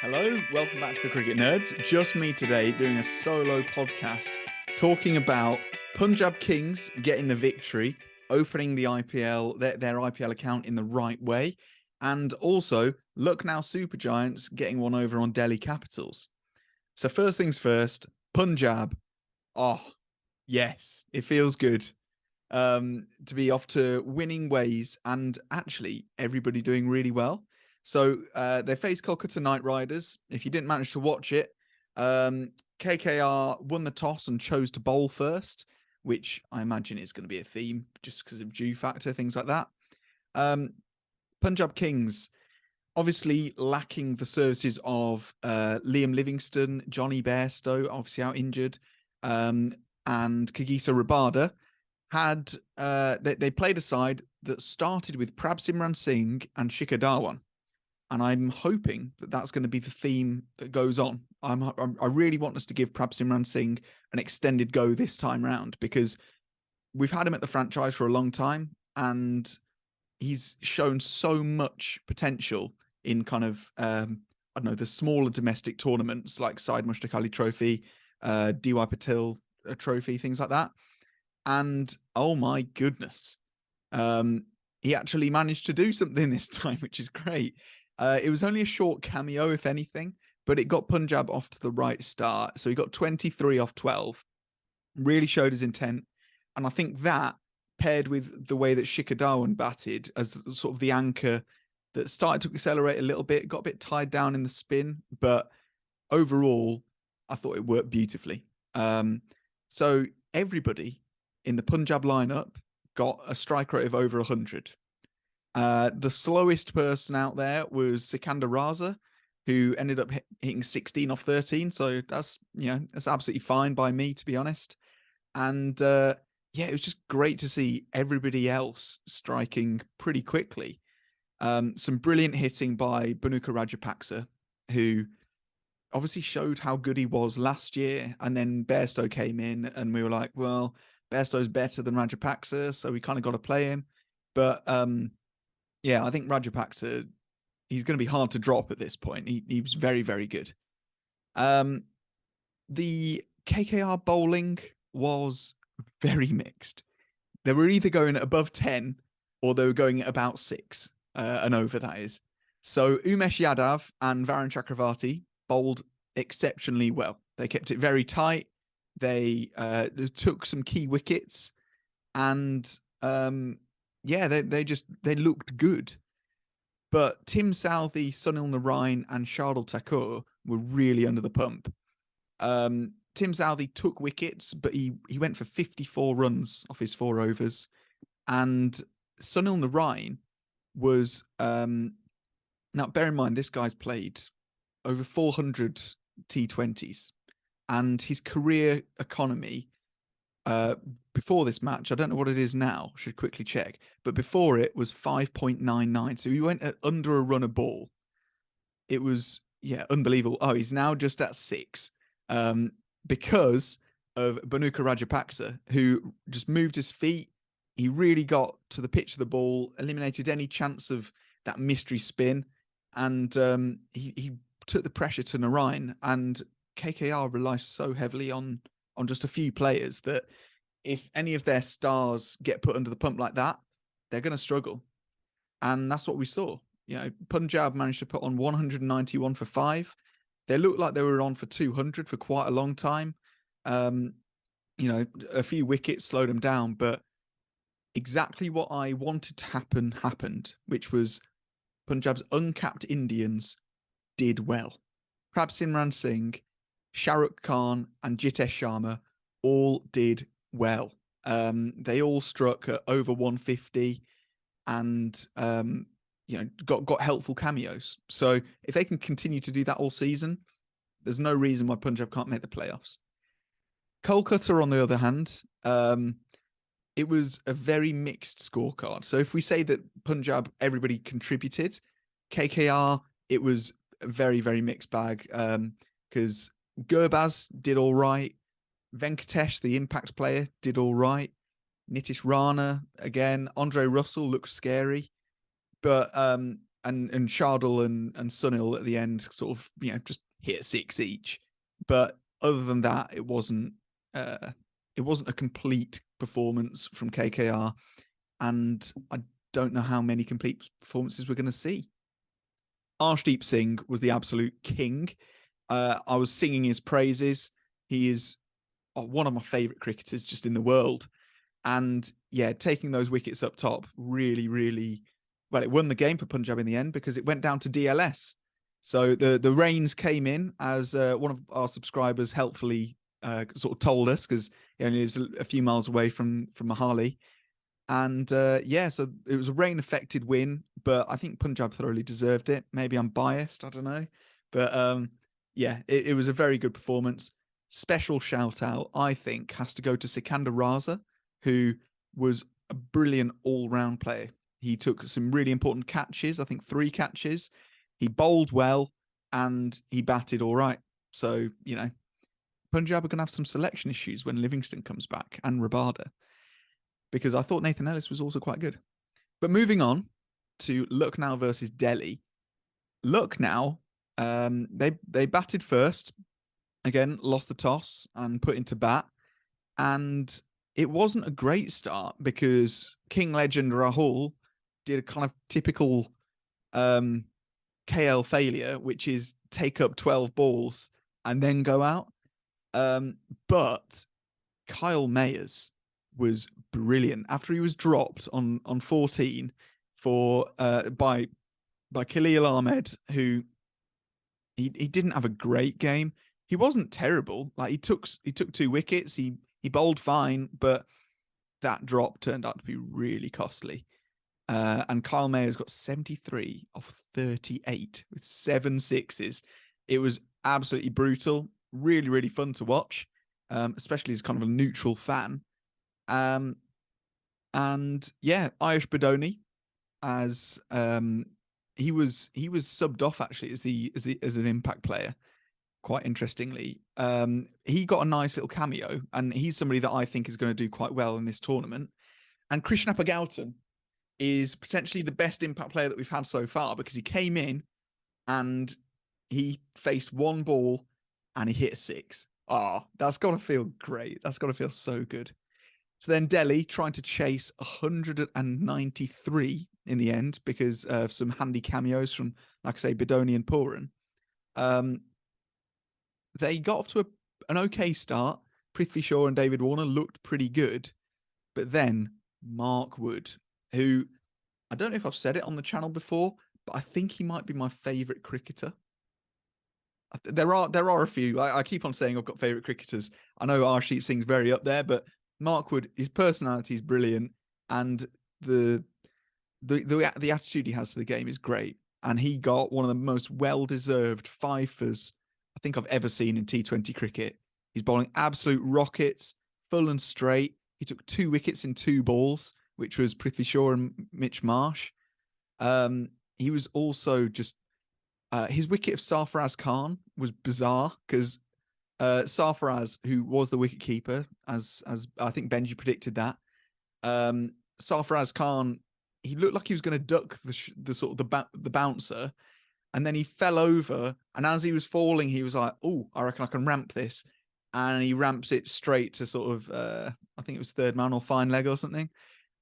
Hello, welcome back to the Cricket Nerds. Just me today doing a solo podcast talking about Punjab Kings getting the victory, opening the IPL, their IPL account in the right way, and also Lucknow Super Giants getting one over on Delhi Capitals. So first things first, Punjab. Oh, yes, it feels good to be off to winning ways and actually everybody doing really well. So they faced Kolkata Knight Riders. If you didn't manage to watch it, KKR won the toss and chose to bowl first, which I imagine is going to be a theme just because of due factor, things like that. Punjab Kings, obviously lacking the services of Liam Livingstone, Johnny Bairstow, obviously out injured, and Kagisa Rabada, had they played a side that started with Prab Simran Singh and Shikhar Dhawan. And I'm hoping that that's going to be the theme that goes on. I really want us to give Prab Simran Singh an extended go this time round because we've had him at the franchise for a long time and he's shown so much potential in kind of, I don't know, the smaller domestic tournaments like Syed Mushtaq Ali Trophy, DY Patil Trophy, things like that. And oh my goodness, he actually managed to do something this time, which is great. It was only a short cameo, if anything, but it got Punjab off to the right start. So he got 23 off 12, really showed his intent. And I think that, paired with the way that Shikhar Dhawan batted as sort of the anchor that started to accelerate a little bit, got a bit tied down in the spin, but overall, I thought it worked beautifully. So everybody in the Punjab lineup got a strike rate of over 100. The slowest person out there was Sikandar Raza, who ended up hitting 16 off 13. So that's absolutely fine by me, to be honest. And it was just great to see everybody else striking pretty quickly. Some brilliant hitting by Bhuvaneswar Rajapaksa, who obviously showed how good he was last year. And then Bairstow came in and we were like, well, Bairstow's better than Rajapaksa, so we kind of got to play him. But I think Rajapaksa, he's going to be hard to drop at this point. He was very, very good. The KKR bowling was very mixed. They were either going above 10 or they were going at about 6 and over, that is. So Umesh Yadav and Varun Chakravarti bowled exceptionally well. They kept it very tight. They took some key wickets and they looked good. But Tim Southee, Sunil Narine, and Shardul Thakur were really under the pump. Tim Southee took wickets, but he went for 54 runs off his 4 overs. And Sunil Narine was, now bear in mind, this guy's played over 400 T20s. And his career economy before this match, I don't know what it is now, should quickly check, but before it was 5.99. So he went at under a run a ball. It was, unbelievable. Oh, he's now just at 6 because of Bhuvaneswar Rajapaksa, who just moved his feet. He really got to the pitch of the ball, eliminated any chance of that mystery spin, and he took the pressure to Narine. And KKR relies so heavily on just a few players that if any of their stars get put under the pump like that, they're going to struggle. And that's what we saw. Punjab managed to put on 191 for 5. They looked like they were on for 200 for quite a long time. A few wickets slowed them down, but exactly what I wanted to happen happened, which was Punjab's uncapped Indians did well. Prab Simran Singh, Shahrukh Khan, and Jitesh Sharma all did well. They all struck at over 150 and got helpful cameos. So if they can continue to do that all season, there's no reason why Punjab can't make the playoffs. Kolkata, on the other hand, it was a very mixed scorecard. So if we say that Punjab, everybody contributed, KKR, it was a very, very mixed bag because Gurbaz did all right. Venkatesh, the impact player, did all right. Nitish Rana, again. Andre Russell looked scary. But and Shardul and Sunil at the end sort of, just hit 6 each. But other than that, it wasn't a complete performance from KKR, and I don't know how many complete performances we're going to see. Arshdeep Singh was the absolute king. I was singing his praises. He is one of my favourite cricketers just in the world. And yeah, taking those wickets up top really, really, well, it won the game for Punjab in the end because it went down to DLS. So the rains came in, as one of our subscribers helpfully sort of told us, because he only lives a few miles away from Mohali. And yeah, so it was a rain-affected win, but I think Punjab thoroughly deserved it. Maybe I'm biased, I don't know. But yeah, it was a very good performance. Special shout-out, I think, has to go to Sikandar Raza, who was a brilliant all-round player. He took some really important catches, I think 3 catches. He bowled well, and he batted all right. So, Punjab are going to have some selection issues when Livingston comes back, and Rabada, because I thought Nathan Ellis was also quite good. But moving on to Lucknow versus Delhi. Lucknow, they batted first. Again, lost the toss and put into bat. And it wasn't a great start because King legend Rahul did a kind of typical KL failure, which is take up 12 balls and then go out. But Kyle Mayers was brilliant after he was dropped on 14 for by Khalil Ahmed, who he didn't have a great game. He wasn't terrible. Like he took 2 wickets. He bowled fine, but that drop turned out to be really costly. And Kyle Mayer's got 73 off 38 with 7 sixes. It was absolutely brutal. Really, really fun to watch, especially as kind of a neutral fan. And yeah, Ayush Badoni, as he was subbed off actually as an impact player. Quite interestingly, he got a nice little cameo, and he's somebody that I think is going to do quite well in this tournament. And Krishnappa Gautam is potentially the best impact player that we've had so far, because he came in and he faced 1 ball and he hit a 6. Oh, that's got to feel great. That's got to feel so good. So then Delhi trying to chase 193 in the end because of some handy cameos from, like I say, Badoni and Puran. They got off to an okay start. Prithvi Shaw and David Warner looked pretty good. But then Mark Wood, who, I don't know if I've said it on the channel before, but I think he might be my favourite cricketer. There are a few. I keep on saying I've got favourite cricketers. I know Arshdeep Singh's very up there, but Mark Wood, his personality is brilliant, and the attitude he has to the game is great. And he got one of the most well-deserved fifers I think I've ever seen in T20 cricket. He's bowling absolute rockets, full and straight. He took 2 wickets in 2 balls, which was Prithvi Shaw and Mitch Marsh. He was also just his wicket of Sarfaraz Khan was bizarre, because Sarfaraz, who was the wicketkeeper, as I think Benji predicted that, Sarfaraz Khan, he looked like he was going to duck the sort of the bouncer, and then he fell over, and as he was falling, he was like, "Oh, I reckon I can ramp this," and he ramps it straight to sort of I think it was third man or fine leg or something.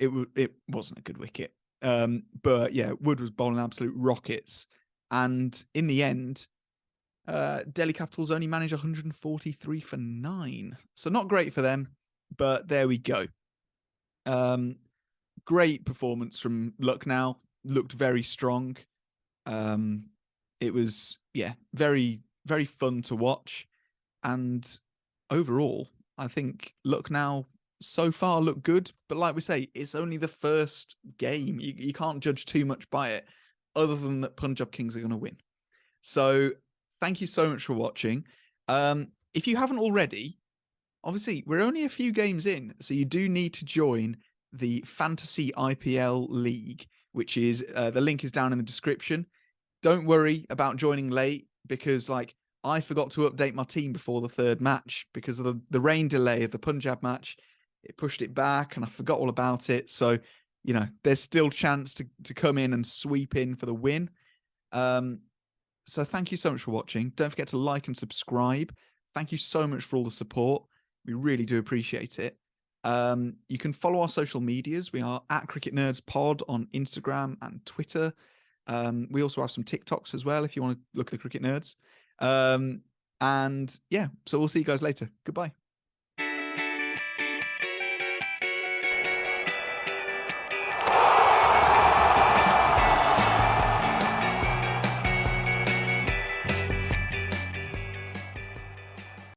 It wasn't a good wicket, but yeah, Wood was bowling absolute rockets, and in the end, Delhi Capitals only managed 143 for 9. So not great for them, but there we go. Great performance from Lucknow. Looked very strong. It was, yeah, very, very fun to watch. And overall, I think Lucknow so far look good. But like we say, it's only the first game. You can't judge too much by it, other than that Punjab Kings are going to win. So thank you so much for watching. If you haven't already, obviously, we're only a few games in, so you do need to join the Fantasy IPL League, which is, the link is down in the description. Don't worry about joining late, because I forgot to update my team before the 3rd match because of the rain delay of the Punjab match. It pushed it back and I forgot all about it. So you know, there's still chance to come in and sweep in for the win. So thank you so much for watching. Don't forget to like and subscribe. Thank you so much for all the support. We really do appreciate it. You can follow our social medias. We are at Cricket Nerds Pod on Instagram and Twitter. We also have some TikToks as well if you want to look at the Cricket Nerds. And yeah, so we'll see you guys later. Goodbye.